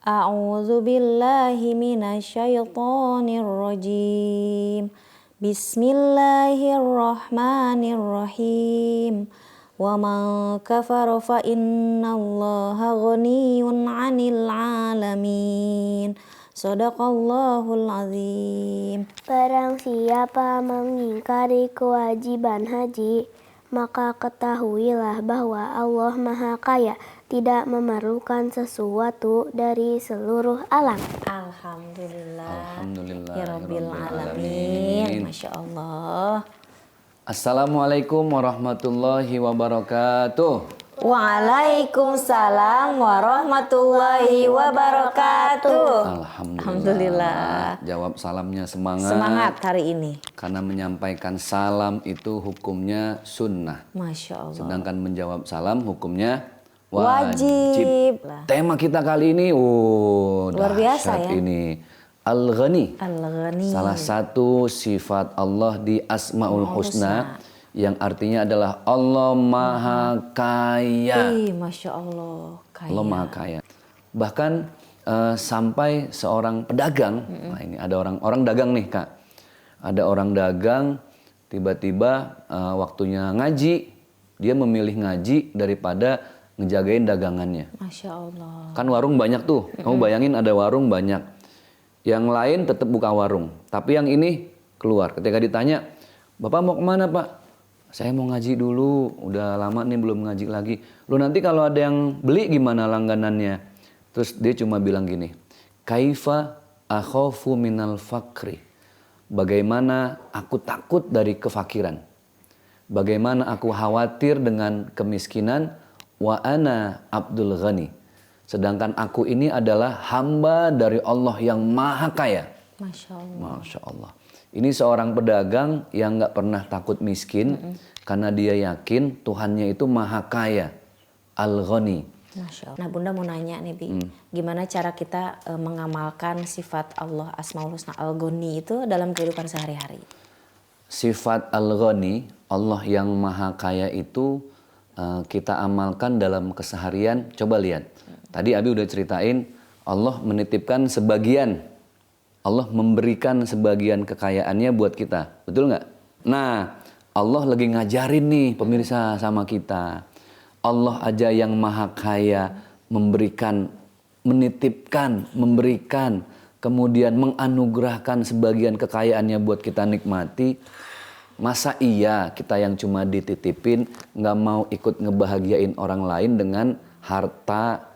A'udzu billahi minasyaitonir rajim. Bismillahirrahmanirrahim. Wa man kafara fa innallaha ghaniyun 'anil 'alamin. Shadaqallahul azim. Barang siapa mengingkari kewajiban haji, maka ketahuilah bahwa Allah Maha Kaya, tidak memerlukan sesuatu dari seluruh alam. Alhamdulillah. Alhamdulillah Ya Rabbil Alamin. Masya Allah. Assalamualaikum warahmatullahi wabarakatuh. Waalaikumsalam warahmatullahi wabarakatuh. Alhamdulillah. Jawab salamnya semangat. Semangat hari ini. Karena menyampaikan salam itu hukumnya sunnah. Masya Allah. Sedangkan menjawab salam hukumnya wajib. Tema kita kali ini, luar biasa ya. Ini Al-Ghani. Al-Ghani. Salah satu sifat Allah di Asmaul Husna. Yang artinya adalah Allah Maha Kaya. Masya Allah. Kaya. Allah Maha Kaya. Bahkan sampai seorang pedagang, nah ini ada orang dagang nih Kak. Ada orang dagang, tiba-tiba waktunya ngaji, dia memilih ngaji daripada ngejagain dagangannya. Masya Allah. Kan warung banyak tuh, kamu bayangin ada warung banyak. Yang lain tetap buka warung, tapi yang ini keluar. Ketika ditanya, Bapak mau kemana Pak? Saya mau ngaji dulu, udah lama nih belum ngaji lagi. Lu nanti kalau ada yang beli gimana langganannya? Terus dia cuma bilang gini, Kaifa akhafu minal fakri. Bagaimana aku takut dari kefakiran. Bagaimana aku khawatir dengan kemiskinan. Wa ana Abdul Ghani. Sedangkan aku ini adalah hamba dari Allah yang Maha Kaya. Masya Allah. Masya Allah. Ini seorang pedagang yang gak pernah takut miskin. Karena dia yakin Tuhannya itu Maha Kaya. Al-Ghani. Masya Allah. Nah Bunda mau nanya nih Bi. Gimana cara kita mengamalkan sifat Allah Asmaul Husna Al-Ghani itu dalam kehidupan sehari-hari? Sifat Al-Ghani, Allah yang Maha Kaya itu kita amalkan dalam keseharian. Coba lihat. Tadi Abi udah ceritain Allah menitipkan sebagian. Allah memberikan sebagian kekayaannya buat kita. Betul nggak? Nah, Allah lagi ngajarin nih pemirsa sama kita. Allah aja yang Maha Kaya memberikan, menitipkan, memberikan, kemudian menganugerahkan sebagian kekayaannya buat kita nikmati. Masa iya kita yang cuma dititipin nggak mau ikut ngebahagiain orang lain dengan harta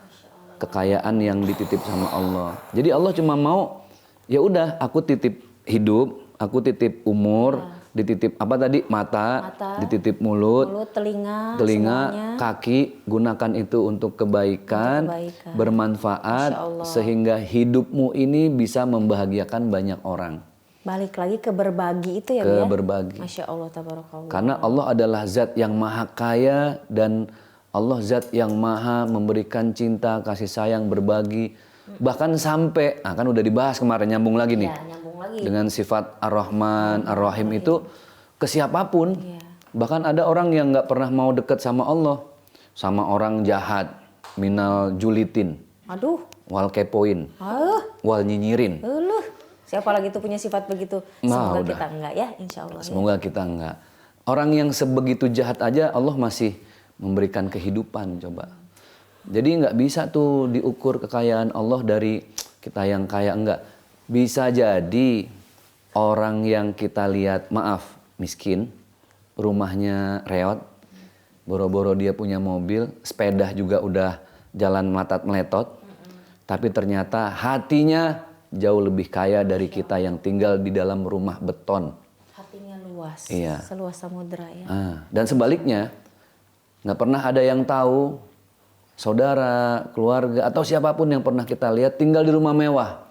kekayaan yang dititip sama Allah. Jadi Allah cuma mau, ya udah aku titip hidup, aku titip umur, dititip apa tadi mata, dititip mulut, telinga, semuanya. Kaki, gunakan itu untuk kebaikan, bermanfaat sehingga hidupmu ini bisa membahagiakan banyak orang. Balik lagi ke berbagi itu ya, ke berbagi. Masya Allah, tabarakallah. Karena Allah adalah zat yang Maha Kaya dan Allah zat yang Maha memberikan cinta, kasih sayang, berbagi. Bahkan sampai, kan udah dibahas kemarin, nyambung lagi nih. Ya, nyambung lagi. Dengan sifat Ar-Rahman, Ar-Rahim itu ke siapapun. Bahkan ada orang yang gak pernah mau dekat sama Allah. Sama orang jahat, minal julitin. Aduh. Wal kepoin. Wal nyinyirin. Siapa lagi tuh punya sifat begitu? Semoga kita enggak ya, insya Allah. Semoga kita enggak. Orang yang sebegitu jahat aja Allah masih memberikan kehidupan, coba. Jadi nggak bisa tuh diukur kekayaan Allah dari kita yang kaya, enggak. Bisa jadi orang yang kita lihat, maaf, miskin, rumahnya reot, boro-boro dia punya mobil, sepeda juga udah jalan melatat meletot, tapi ternyata hatinya jauh lebih kaya dari kita yang tinggal di dalam rumah beton. Hatinya luas, iya. Seluas samudera ya. Dan sebaliknya, nggak pernah ada yang tahu, saudara, keluarga, atau siapapun yang pernah kita lihat tinggal di rumah mewah.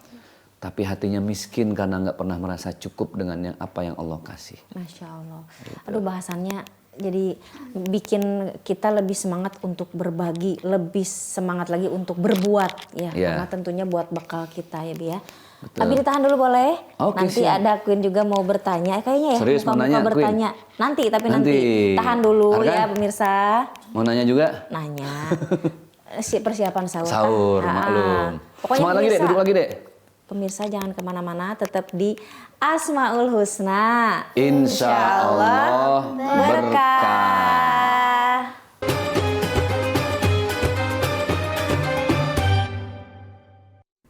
Tapi hatinya miskin karena nggak pernah merasa cukup dengan apa yang Allah kasih. Masya Allah. Gitu. Aduh bahasannya jadi bikin kita lebih semangat untuk berbagi, lebih semangat lagi untuk berbuat ya, karena tentunya buat bekal kita ya Bi ya. Betul. Abi ditahan dulu boleh? Nanti siap. Ada Queen juga mau bertanya kayaknya ya. Serius muka-muka bertanya. Queen? Nanti tahan dulu Arkan? Ya pemirsa. Mau nanya juga? Nanya. persiapan sahur. Sahur, maklum. Semangat lagi deh, duduk lagi deh. Pemirsa jangan kemana-mana, tetap di Asmaul Husna. Insya Allah berkah.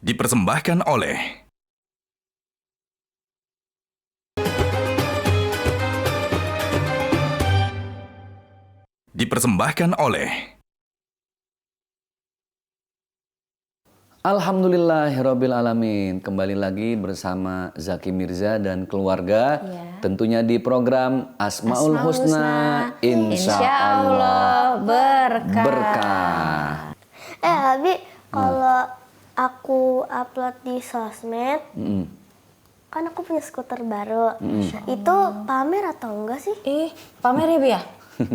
Dipersembahkan oleh Alhamdulillahirabbil alamin. Kembali lagi bersama Zaki Mirza dan keluarga. Tentunya di program Asmaul Husna. Insya Allah berkah. Abi, kalau aku upload di sosmed, kan aku punya skuter baru. Itu pamer atau enggak sih? Pamer ya, Bi ya?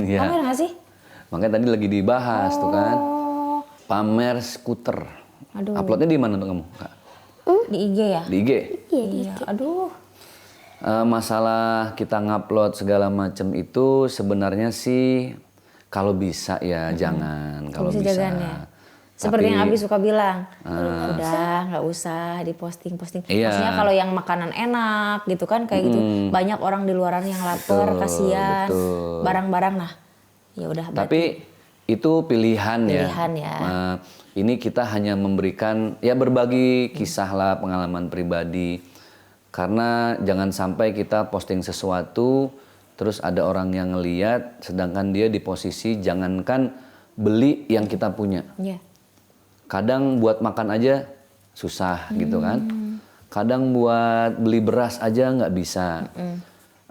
Ya. Pamer nggak sih? Makanya tadi lagi dibahas tuh kan. Pamer skuter. Aduh. Uploadnya di mana tuh kamu, Kak? Di IG ya? Di IG? Iya. Aduh. Masalah kita ngupload segala macam itu sebenarnya sih kalau bisa ya jangan. Kalau bisa. Jagaan ya? Seperti yang Abi suka bilang, udah nggak usah diposting-posting. Iya. Maksudnya kalau yang makanan enak gitu kan kayak gitu, banyak orang di luaran yang lapar, kasihan, barang-barang nah, ya udah. Tapi itu pilihan ya. Ya. Ini kita hanya memberikan ya berbagi kisah lah, pengalaman pribadi. Karena jangan sampai kita posting sesuatu terus ada orang yang ngeliat, sedangkan dia di posisi jangankan beli yang kita punya. Iya. Kadang buat makan aja susah gitu kan. Kadang buat beli beras aja nggak bisa.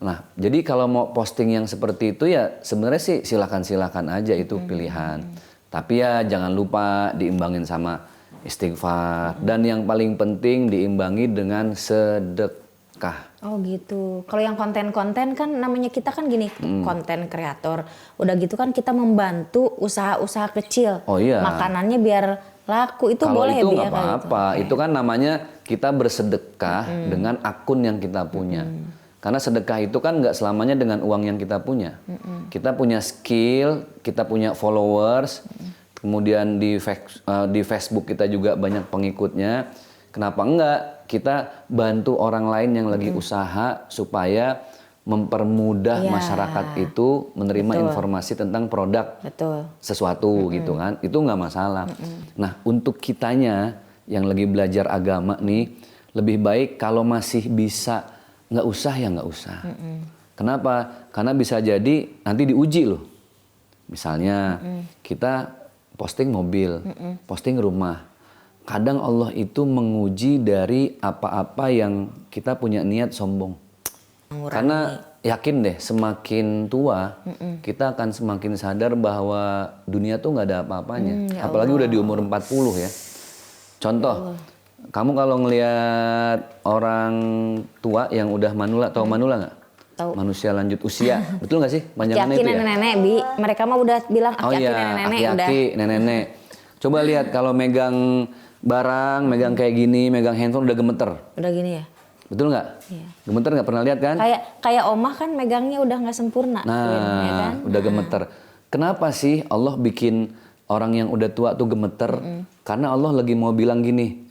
Nah, jadi kalau mau posting yang seperti itu ya sebenarnya sih silakan aja, itu pilihan. Tapi ya jangan lupa diimbangin sama istighfar. Dan yang paling penting diimbangi dengan sedekah. Oh gitu. Kalau yang konten-konten kan namanya kita kan gini, konten kreator. Udah gitu kan kita membantu usaha-usaha kecil. Oh iya. Makanannya biar laku, itu kalau boleh itu ya, nggak apa-apa, gitu. itu kan namanya kita bersedekah dengan akun yang kita punya. Karena sedekah itu kan nggak selamanya dengan uang yang kita punya. Kita punya skill, kita punya followers, kemudian di Facebook kita juga banyak pengikutnya. Kenapa enggak kita bantu orang lain yang lagi usaha supaya mempermudah masyarakat itu menerima informasi tentang produk sesuatu gitu kan, itu nggak masalah. Nah untuk kitanya yang lagi belajar agama nih, lebih baik kalau masih bisa nggak usah ya nggak usah. Kenapa? Karena bisa jadi nanti diuji loh. Misalnya kita posting mobil, posting rumah. Kadang Allah itu menguji dari apa-apa yang kita punya niat sombong. Karena yakin deh semakin tua kita akan semakin sadar bahwa dunia tuh nggak ada apa-apanya. Apalagi udah di umur 40 ya. Contoh, kamu kalau ngelihat orang tua yang udah manula, tahu manula nggak? Tahu. Manusia lanjut usia, betul nggak sih panjangannya itu ya? Nenek-nenek, Bi. Mereka mah udah bilang aki-aki nenek-nenek udah. Aki-aki nenek-nenek. Coba lihat kalau megang barang, megang kayak gini, megang handphone udah gemeter. Udah gini ya? Betul nggak? Iya. Gemeter nggak, pernah lihat kan? Kayak omah kan megangnya udah nggak sempurna. Nah, ya kan? udah gemeter. Kenapa sih Allah bikin orang yang udah tua tuh gemeter? Karena Allah lagi mau bilang gini,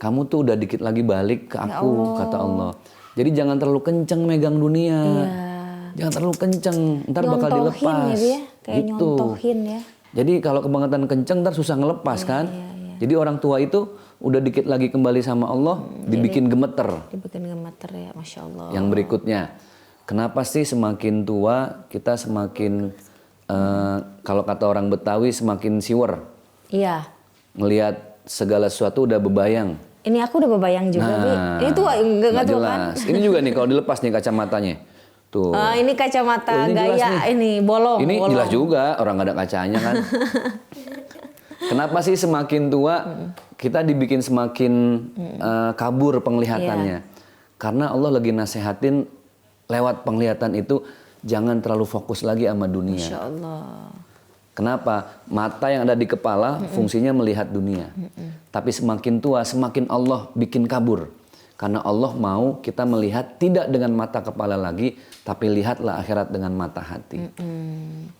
kamu tuh udah dikit lagi balik ke aku, kata Allah. Jadi jangan terlalu kenceng megang dunia. Jangan terlalu kenceng, ntar bakal dilepas. Ya, kayak gitu. Nyontohin ya. Jadi kalau kebangetan kenceng ntar susah ngelepas kan? Jadi orang tua itu udah dikit lagi kembali sama Allah, dibikin gemeter. Dibikin gemeter ya, Masya Allah. Yang berikutnya, kenapa sih semakin tua kita semakin, kalau kata orang Betawi semakin siwer? Iya. Ngelihat segala sesuatu udah bebayang. Ini aku udah bebayang juga, Bi. Ini tua, enggak tua kan? Ini juga nih kalau dilepas nih kacamatanya. Tuh. Ini kacamata ini gaya ini bolong. Ini bolong. jelas juga, orang nggak ada kacanya kan. Kenapa sih semakin tua kita dibikin semakin kabur penglihatannya? Karena Allah lagi nasehatin lewat penglihatan itu jangan terlalu fokus lagi sama dunia. Masya Allah. Kenapa? Mata yang ada di kepala fungsinya melihat dunia. Tapi semakin tua semakin Allah bikin kabur. Karena Allah mau kita melihat tidak dengan mata kepala lagi, tapi lihatlah akhirat dengan mata hati.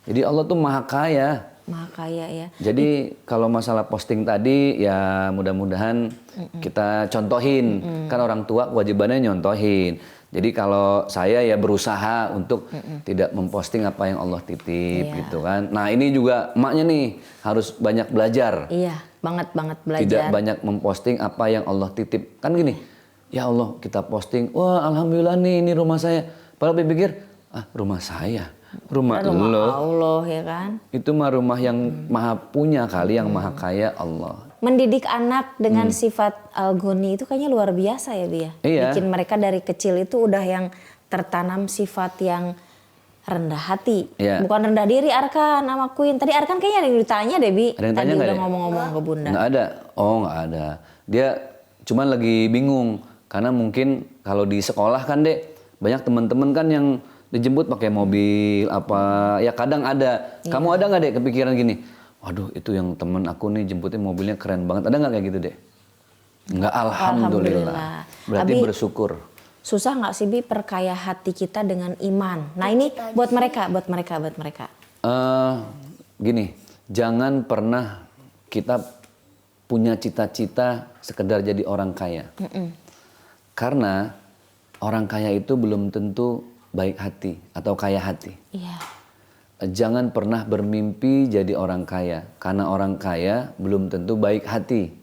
Jadi Allah tuh maha kaya. Maha Kaya ya. Jadi kalau masalah posting tadi ya mudah-mudahan kita contohin. Kan orang tua kewajibannya nyontohin. Jadi kalau saya ya berusaha untuk tidak memposting apa yang Allah titip gitu kan. Nah ini juga emaknya nih harus banyak belajar. Iya, banget belajar. Tidak banyak memposting apa yang Allah titip. Kan gini, ya Allah kita posting, wah alhamdulillah nih ini rumah saya. Padahal pikir, rumah saya. Rumah Allah ya kan. Itu mah rumah yang maha punya kali, yang maha kaya Allah. Mendidik anak dengan sifat Al-Ghani itu kayaknya luar biasa ya Bi ya. Iya. Bikin mereka dari kecil itu udah yang tertanam sifat yang rendah hati. Iya. Bukan rendah diri Arkan sama Queen. Tadi Arkan kayaknya ada yang ditanya deh Bi. Ada yang Tadi tanya nggak udah deh? ngomong-ngomong ke Bunda. Nggak ada? Oh nggak ada. Dia cuman lagi bingung. Karena mungkin kalau di sekolah kan Dek, banyak teman-teman kan yang dijemput pakai mobil apa. Ya kadang ada. Iya. Kamu ada nggak Dek kepikiran gini? Waduh itu yang temen aku nih jemputnya mobilnya keren banget. Ada nggak kayak gitu Dek? Nggak, alhamdulillah. Berarti Abi, bersyukur. susah nggak sih Bi perkaya hati kita dengan iman? Nah ini buat mereka. Gini, jangan pernah kita punya cita-cita sekedar jadi orang kaya. Karena orang kaya itu belum tentu baik hati atau kaya hati. Iya. Jangan pernah bermimpi jadi orang kaya, karena orang kaya belum tentu baik hati.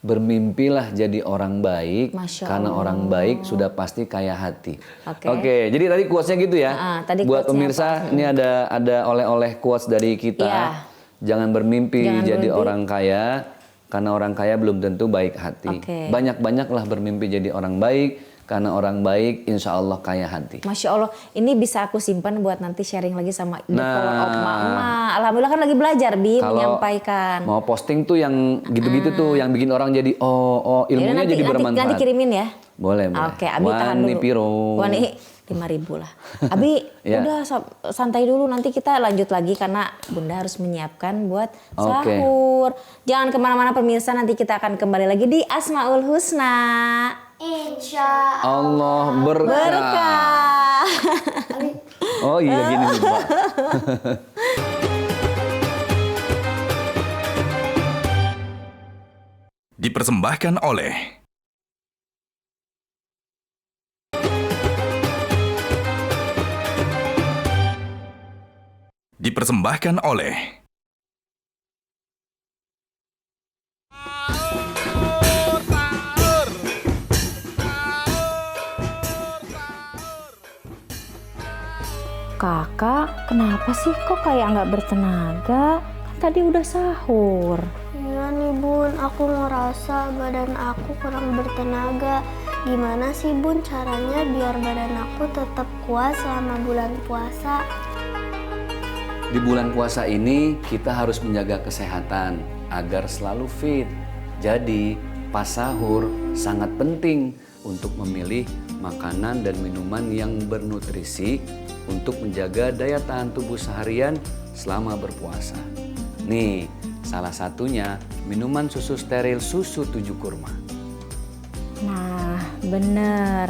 Bermimpilah jadi orang baik, Masya karena Allah. orang baik sudah pasti kaya hati. Oke. Oke, jadi tadi quotes-nya gitu ya. Tadi Buat quotes-nya pemirsa, ini ada oleh-oleh quotes dari kita. Iya. Jangan bermimpi Jangan jadi bermimpi. orang kaya, karena orang kaya belum tentu baik hati. Oke. Banyak-banyaklah bermimpi jadi orang baik, karena orang baik insya Allah kaya hati. Masya Allah, ini bisa aku simpan buat nanti sharing lagi sama ibu Nah. kalau emak-emak. Alhamdulillah kan lagi belajar Bi Kalau menyampaikan. mau posting tuh yang gitu-gitu tuh, yang bikin orang jadi ilmunya Yaudah, jadi bermanfaat. Nanti kirimin ya. Boleh. Oke, Abi tahan dulu. Wani piro. Wani 5.000 lah. Abi Ya. udah santai dulu, nanti kita lanjut lagi karena Bunda harus menyiapkan buat Oke. sahur. Jangan kemana-mana pemirsa, nanti kita akan kembali lagi di Asmaul Husna. Insya Allah berkah. Berkah. Oh iya gini nih Pak. Dipersembahkan oleh Kakak, kenapa sih kok kayak nggak bertenaga? Kan tadi udah sahur. Iya nih Bun, aku ngerasa badan aku kurang bertenaga. Gimana sih Bun caranya biar badan aku tetap kuat selama bulan puasa? Di bulan puasa ini kita harus menjaga kesehatan agar selalu fit. Jadi pas sahur sangat penting untuk memilih makanan dan minuman yang bernutrisi untuk menjaga daya tahan tubuh seharian selama berpuasa. Nih, salah satunya minuman susu steril susu 7 kurma. Nah, bener.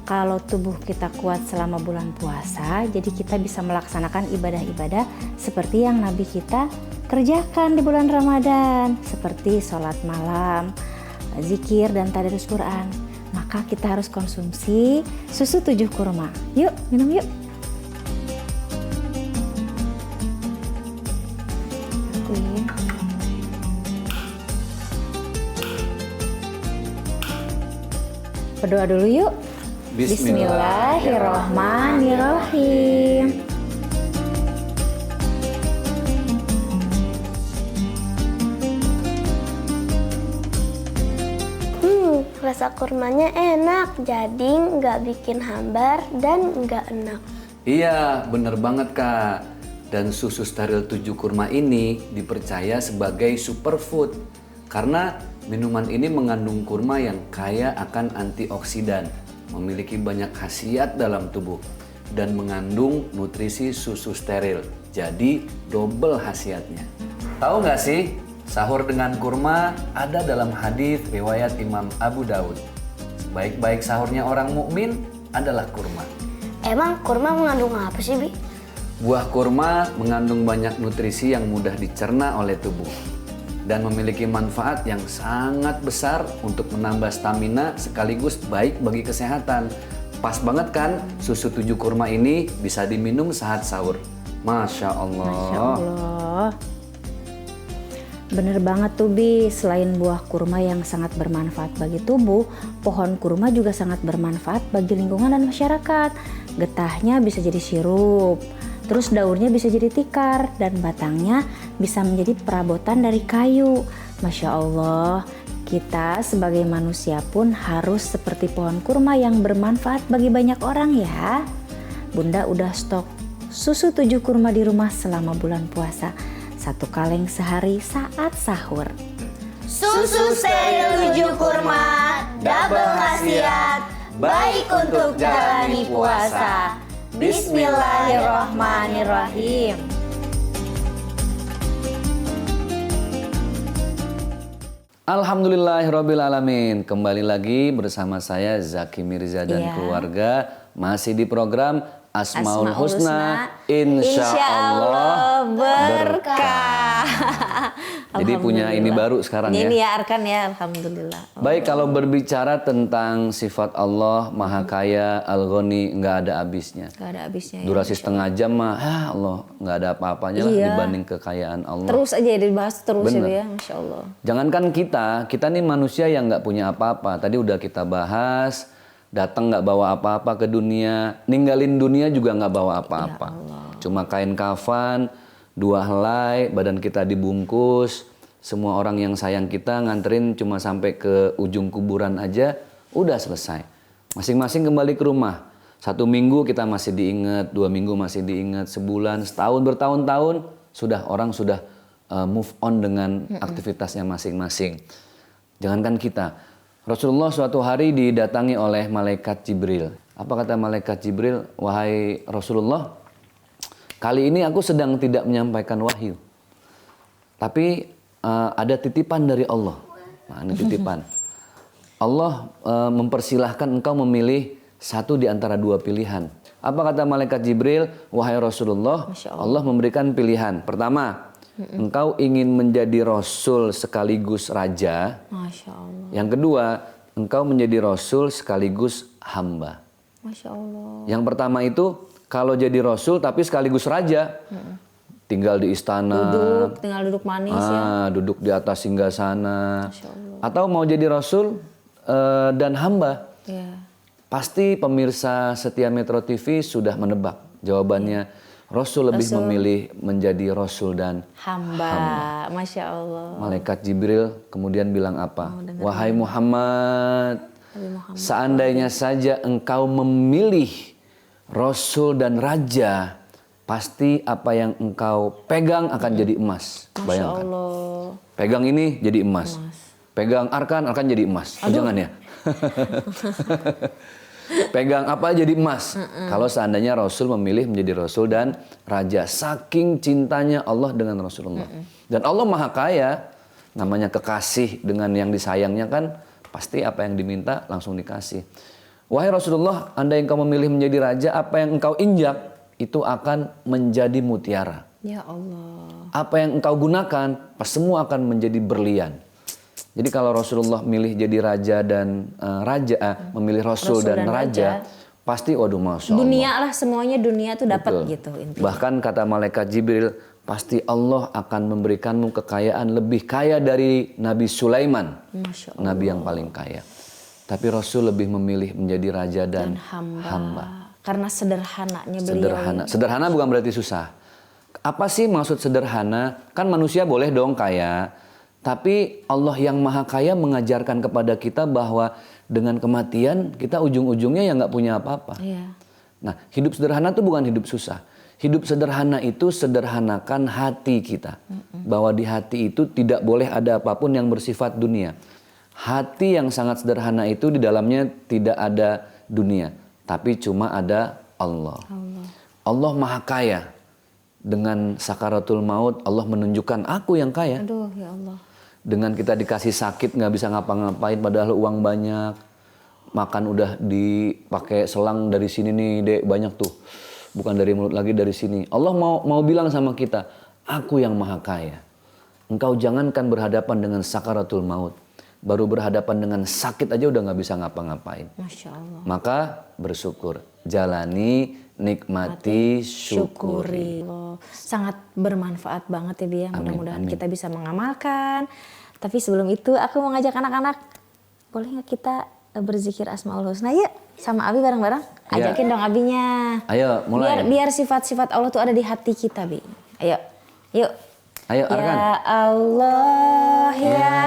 Kalau tubuh kita kuat selama bulan puasa, jadi kita bisa melaksanakan ibadah-ibadah seperti yang Nabi kita kerjakan di bulan Ramadan. Seperti sholat malam, zikir, dan tadarus Quran. Maka kita harus konsumsi susu 7 kurma. Yuk, minum yuk. Berdoa dulu yuk. Bismillahirrohmanirrohim. Rasa kurmanya enak, jadi nggak bikin hambar dan nggak enak. Iya, bener banget Kak. Dan susu steril 7 kurma ini dipercaya sebagai superfood karena minuman ini mengandung kurma yang kaya akan antioksidan, memiliki banyak khasiat dalam tubuh, dan mengandung nutrisi susu steril. Jadi double khasiatnya. Tahu nggak sih, sahur dengan kurma ada dalam hadis riwayat Imam Abu Daud. Sebaik-baik sahurnya orang mukmin adalah kurma. Emang kurma mengandung apa sih, Bi? Buah kurma mengandung banyak nutrisi yang mudah dicerna oleh tubuh dan memiliki manfaat yang sangat besar untuk menambah stamina sekaligus baik bagi kesehatan. Pas banget kan, susu 7 kurma ini bisa diminum saat sahur. Masya Allah. Masya Allah. Bener banget tuh Bi, selain buah kurma yang sangat bermanfaat bagi tubuh, pohon kurma juga sangat bermanfaat bagi lingkungan dan masyarakat. Getahnya bisa jadi sirup, terus daunnya bisa jadi tikar, dan batangnya bisa menjadi perabotan dari kayu. Masya Allah, kita sebagai manusia pun harus seperti pohon kurma yang bermanfaat bagi banyak orang ya. Bunda udah stok susu 7 kurma di rumah selama bulan puasa. 1 kaleng sehari saat sahur. Susu steril 7 kurma, double khasiat, baik untuk jalani puasa. Bismillahirrahmanirrahim. Alhamdulillahirrabbilalamin. Kembali lagi bersama saya Zaki Mirza dan keluarga masih di program Asmaul Husna, insya Allah berkah. Jadi punya ini baru sekarang ya. Ini ya Arkan ya, alhamdulillah. Baik, kalau berbicara tentang sifat Allah Maha Kaya, Al-Ghani, nggak ada habisnya. Gak ada habisnya ya. Durasi setengah jam mah, Allah nggak ada apa-apanya lah dibanding kekayaan Allah. Terus aja dibahas terus Bener. ya, Masya Allah. Jangankan kita nih manusia yang nggak punya apa-apa. Tadi udah kita bahas. Datang nggak bawa apa-apa ke dunia, ninggalin dunia juga nggak bawa apa-apa. Cuma kain kafan, 2 helai, badan kita dibungkus. Semua orang yang sayang kita nganterin cuma sampai ke ujung kuburan aja, udah selesai. Masing-masing kembali ke rumah. 1 minggu kita masih diingat, 2 minggu masih diingat, sebulan, setahun, bertahun-tahun, orang sudah move on dengan aktivitasnya masing-masing. Jangankan kita. Rasulullah suatu hari didatangi oleh malaikat Jibril. Apa kata malaikat Jibril? Wahai Rasulullah, kali ini aku sedang tidak menyampaikan wahyu. Tapi ada titipan dari Allah. Nah, ini titipan. Allah mempersilahkan engkau memilih satu di antara 2 pilihan. Apa kata malaikat Jibril? Wahai Rasulullah, Allah memberikan pilihan. Pertama, engkau ingin menjadi rasul sekaligus raja. Masya Allah. Yang kedua, engkau menjadi rasul sekaligus hamba. Masya Allah. Yang pertama itu, kalau jadi rasul tapi sekaligus raja. Tinggal di istana. Tinggal duduk manis ya. Duduk di atas singgasana. Masya Allah. Atau mau jadi rasul dan hamba. Ya. Pasti pemirsa setia Metro TV sudah menebak jawabannya. Rasul lebih memilih menjadi rasul dan Hamba. Masya Allah. Malaikat Jibril kemudian bilang apa? Wahai Muhammad, seandainya saja engkau memilih rasul dan raja, pasti apa yang engkau pegang akan jadi emas. Masya Bayangkan. Allah. Pegang ini jadi emas. Pegang Arkan jadi emas. Oh, jangan ya. Pegang apa jadi emas. Kalau seandainya Rasul memilih menjadi Rasul dan Raja. Saking cintanya Allah dengan Rasulullah. Dan Allah Maha Kaya. Namanya kekasih dengan yang disayangnya kan. Pasti apa yang diminta langsung dikasih. Wahai Rasulullah, andai engkau memilih menjadi Raja, apa yang engkau injak itu akan menjadi mutiara. Ya Allah. Apa yang engkau gunakan, semua akan menjadi berlian. Jadi kalau Rasulullah milih jadi raja dan memilih Rasul dan raja, pasti waduh Masya Allah. Dunia lah, semuanya dunia tuh dapat gitu intinya. Bahkan kata malaikat Jibril, pasti Allah akan memberikanmu kekayaan lebih kaya dari Nabi Sulaiman. Masya Allah. Nabi yang paling kaya. Tapi Rasul lebih memilih menjadi raja dan hamba. Karena sederhananya beliau. Sederhana. Sederhana bukan berarti susah. Apa sih maksud sederhana? Kan manusia boleh dong kaya. Tapi Allah yang Maha Kaya mengajarkan kepada kita bahwa dengan kematian kita ujung-ujungnya ya nggak punya apa-apa. Iya. Nah, hidup sederhana itu bukan hidup susah. Hidup sederhana itu sederhanakan hati kita. Bahwa di hati itu tidak boleh ada apapun yang bersifat dunia. Hati yang sangat sederhana itu di dalamnya tidak ada dunia. Tapi cuma ada Allah. Allah Maha Kaya. Dengan sakaratul maut Allah menunjukkan aku yang kaya. Aduh ya Allah. Dengan kita dikasih sakit nggak bisa ngapa-ngapain padahal uang banyak. Makan udah dipakai selang dari sini nih dek banyak tuh. bukan dari mulut lagi, dari sini. Allah mau bilang sama kita, aku yang maha kaya. Engkau jangankan berhadapan dengan sakaratul maut, baru berhadapan dengan sakit aja udah nggak bisa ngapa-ngapain. Masya Allah. Maka bersyukur, jalani, nikmati, syukuri. Oh, sangat bermanfaat banget ya Bi ya. Amin, Mudah-mudahan amin. kita bisa mengamalkan. Tapi sebelum itu aku mau ngajak anak-anak, boleh nggak kita berzikir Asmaul Husna yuk sama Abi bareng-bareng? Iya. Ajakin dong Abinya. Ayo, mulai. Biar sifat-sifat Allah tuh ada di hati kita Bi. Ayo, yuk. Ayo, Arkan. Ya Allah, ya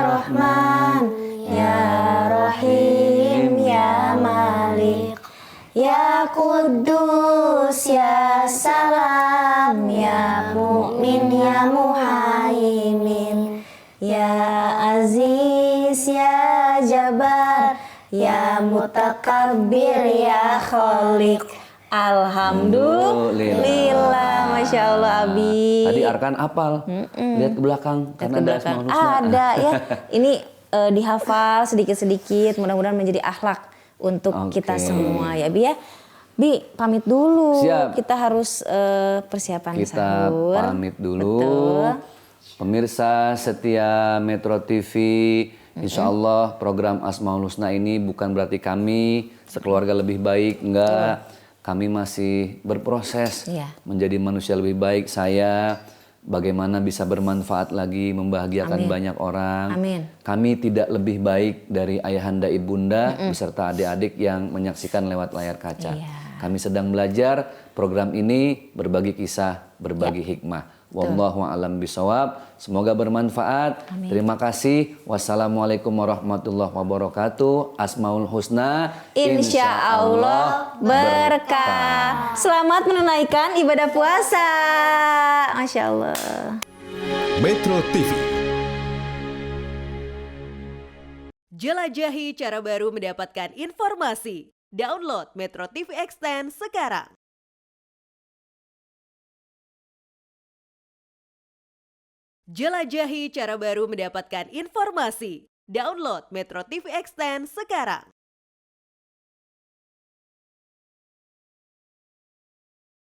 Rahman, ya Rahim, ya Malik, ya Kudus, ya Salam, ya Mu'min, ya Muhaimin, ya Aziz, ya Jabar, ya Mutakabbir, ya Khaliq. Alhamdulillah, Masya Allah Abi. Tadi Arkan apal, lihat ke belakang karena ada Asmaul Husna. Ada ya. Ini dihafal sedikit-sedikit. Mudah-mudahan menjadi akhlak untuk kita semua ya Bi ya. Bi pamit dulu. Siap. Kita harus persiapan Kita sahur. pamit dulu. Betul. Pemirsa setia Metro TV, insya Allah program Asmaul Husna ini bukan berarti kami sekeluarga lebih baik, enggak. Kami masih berproses Iya. menjadi manusia lebih baik. Saya bagaimana bisa bermanfaat lagi, membahagiakan banyak orang. Amin. Kami tidak lebih baik dari ayahanda ibunda beserta adik-adik yang menyaksikan lewat layar kaca. Iya. Kami sedang belajar program ini, berbagi kisah, berbagi hikmah. Wallahu a'lam bishawab. Semoga bermanfaat. Amin. Terima kasih. Wassalamualaikum warahmatullahi wabarakatuh. Asmaul Husna Insya Allah berkah. Selamat menunaikan ibadah puasa. Masya Allah. Metro TV. Jelajahi cara baru mendapatkan informasi. Download Metro TV Extend sekarang. Jelajahi cara baru mendapatkan informasi. Download Metro TV Extend sekarang.